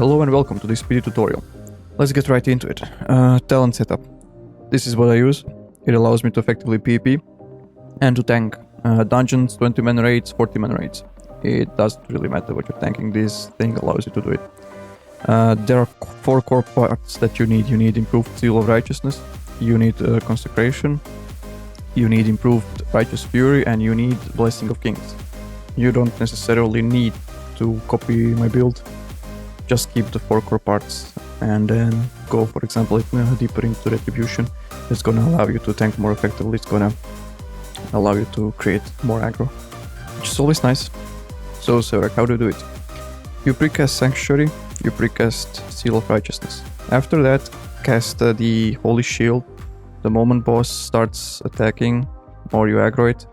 Hello and welcome to this video tutorial. Let's get right into it. Talent setup. This is what I use. It allows me to effectively PvP and to tank dungeons, 20 mana raids, 40 mana raids. It doesn't really matter what you're tanking, this thing allows you to do it. There are 4 core parts that you need. You need improved Seal of Righteousness, you need Consecration, you need improved Righteous Fury, and you need Blessing of Kings. You don't necessarily need to copy my build. Just keep the 4 core parts and then go, for example, deeper into Retribution. It's gonna allow you to tank more effectively, it's gonna allow you to create more aggro, which is always nice. So Sevrak, how do you do it? You precast Sanctuary, you precast Seal of Righteousness. After that, cast the Holy Shield. The moment boss starts attacking or you aggro it,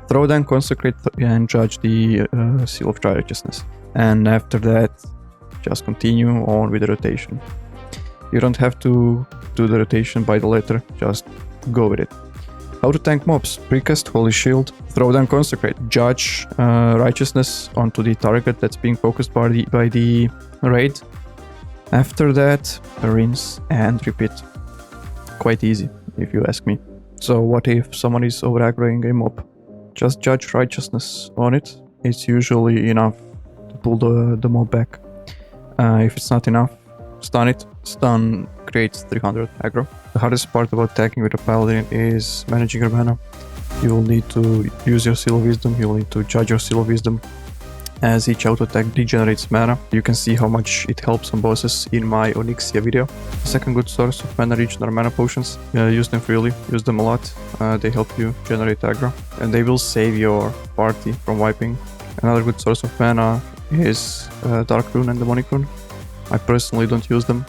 throw down Consecrate and judge the Seal of Righteousness. And after that, just continue on with the rotation. You don't have to do the rotation by the letter, just go with it. How to tank mobs? Precast Holy Shield, throw down Consecrate, judge Righteousness onto the target that's being focused by the raid. After that, rinse and repeat. Quite easy, if you ask me. So what if someone is over-aggroing a mob? Just judge Righteousness on it. It's usually enough to pull the mob back. If it's not enough, stun it. Stun creates 300 aggro. The hardest part about tanking with a Paladin is managing your mana. You will need to use your Seal of Wisdom, you will need to judge your Seal of Wisdom as each auto attack degenerates mana. You can see how much it helps on bosses in my Onyxia video. The second good source of mana regen are mana potions. Use them freely, use them a lot. They help you generate aggro and they will save your party from wiping. Another good source of mana is Dark Rune and Demonic Rune. I personally don't use them,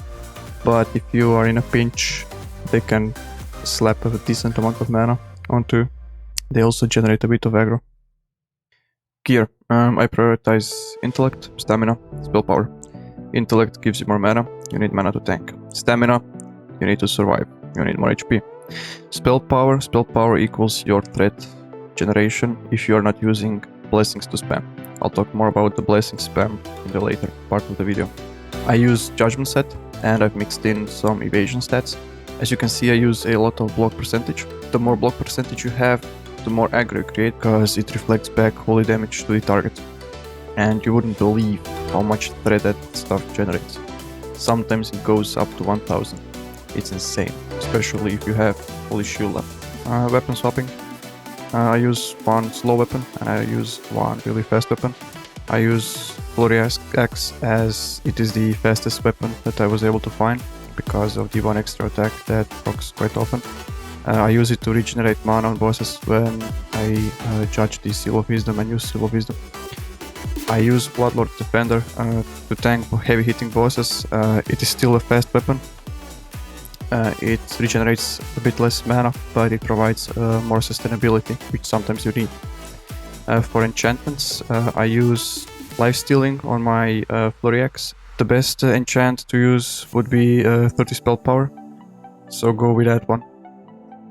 but if you are in a pinch, they can slap a decent amount of mana onto. They also generate a bit of aggro. Gear. I prioritize Intellect, Stamina, Spell Power. Intellect gives you more mana, you need mana to tank. Stamina, you need to survive, you need more HP. Spell Power equals your threat generation if you are not using blessings to spam. I'll talk more about the blessing spam in the later part of the video. I use Judgment set and I've mixed in some evasion stats. As you can see, I use a lot of block percentage. The more block percentage you have, the more aggro you create, because it reflects back holy damage to the target. And you wouldn't believe how much threat that stuff generates. Sometimes it goes up to 1000. It's insane, especially if you have holy shield left. Weapon swapping. I use one slow weapon and I use one really fast weapon. I use Flurry Axe as it is the fastest weapon that I was able to find because of the one extra attack that procs quite often. I use it to regenerate mana on bosses when I judge the Seal of Wisdom and use Seal of Wisdom. I use Bloodlord Defender to tank heavy hitting bosses. It is still a fast weapon. It regenerates a bit less mana, but it provides more sustainability, which sometimes you need. For enchantments, I use Lifestealing on my Flurry Axe. The best enchant to use would be 30 spell power, so go with that one.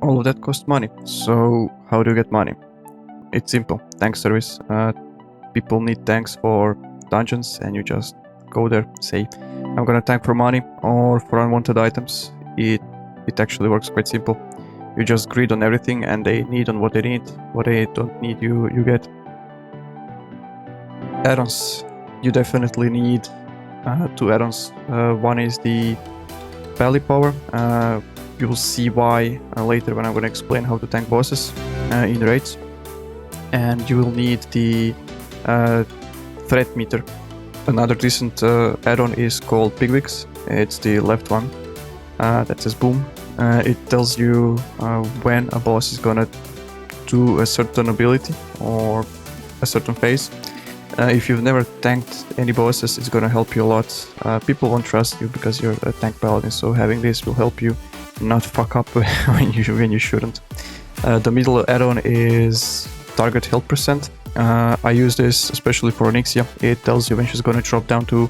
All of that costs money. So how do you get money? It's simple, tank service. People need tanks for dungeons and you just go there, say I'm gonna tank for money or for unwanted items. It actually works quite simple. You just grid on everything and they need on what they need. What they don't need, you get. Add-ons. You definitely need 2 add-ons. One is the Valley Power. You will see why later when I'm going to explain how to tank bosses in raids. And you will need the Threat Meter. Another decent add-on is called Bigwigs. It's the left one that says boom. It tells you when a boss is gonna do a certain ability or a certain phase. If you've never tanked any bosses, it's gonna help you a lot. People won't trust you because you're a tank paladin, so having this will help you not fuck up when you shouldn't. The middle add-on is Target Health Percent. I use this especially for Onyxia. It tells you when she's gonna drop down to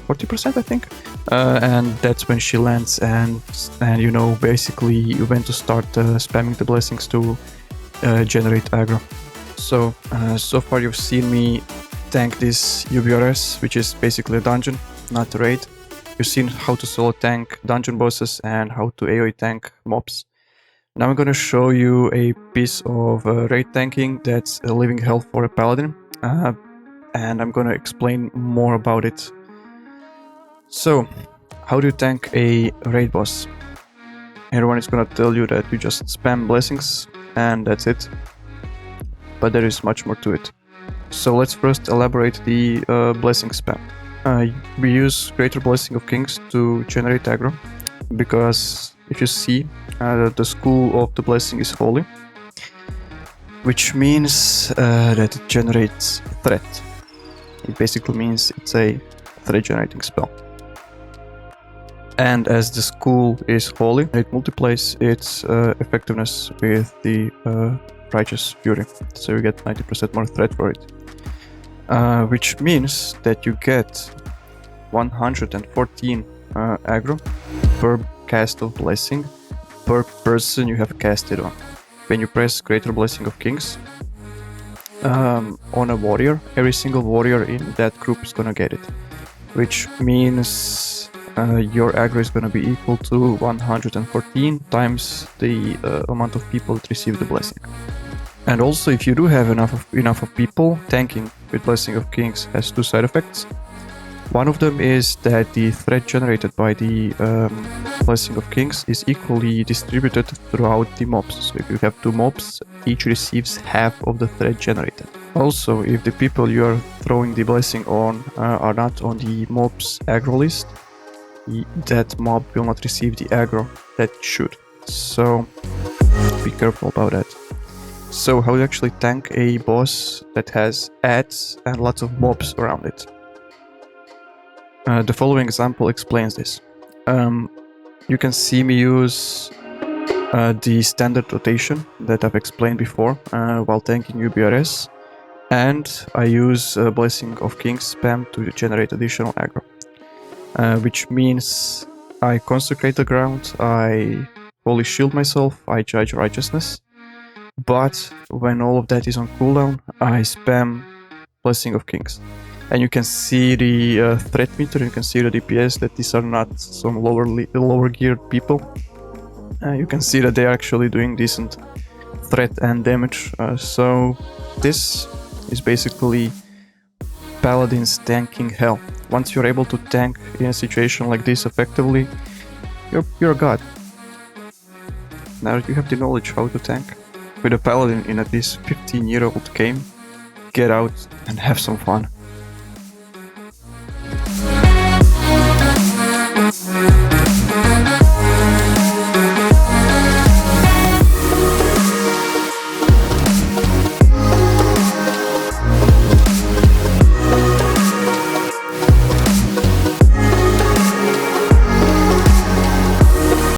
40%, I think, and that's when she lands, and you know basically when to start spamming the blessings to generate aggro. So far you've seen me tank this UBRS, which is basically a dungeon, not a raid. You've seen how to solo tank dungeon bosses and how to AoE tank mobs. Now I'm gonna show you a piece of raid tanking that's a living hell for a paladin, and I'm gonna explain more about it. So, how do you tank a raid boss? Everyone is gonna tell you that you just spam blessings and that's it, but there is much more to it. So let's first elaborate the blessing spam. We use Greater Blessing of Kings to generate aggro, because if you see, the school of the blessing is holy, which means that it generates threat. It basically means it's a threat generating spell. And as the school is holy, it multiplies its effectiveness with the righteous fury, so you get 90% more threat for it. Which means that you get 114 aggro per cast of blessing per person you have cast it on. When you press Greater Blessing of Kings on a warrior, every single warrior in that group is gonna get it, which means your aggro is gonna be equal to 114 times the amount of people that receive the blessing. And also, if you do have enough of people, tanking with Blessing of Kings has two side effects. One of them is that the threat generated by the Blessing of Kings is equally distributed throughout the mobs. So if you have two mobs, each receives half of the threat generated. Also, if the people you are throwing the blessing on are not on the mob's aggro list, that mob will not receive the aggro that it should. So be careful about that. So how to actually tank a boss that has adds and lots of mobs around it. The following example explains this. You can see me use the standard rotation that I've explained before while tanking UBRS, and I use Blessing of Kings spam to generate additional aggro, which means I consecrate the ground, I holy shield myself, I judge righteousness, but when all of that is on cooldown, I spam Blessing of Kings. And you can see the threat meter, you can see the DPS, that these are not some lower geared people. You can see that they are actually doing decent threat and damage. So this is basically Paladin's tanking hell. Once you're able to tank in a situation like this effectively, you're a god. Now that you have the knowledge how to tank with a Paladin in at least 15-year-old game, get out and have some fun.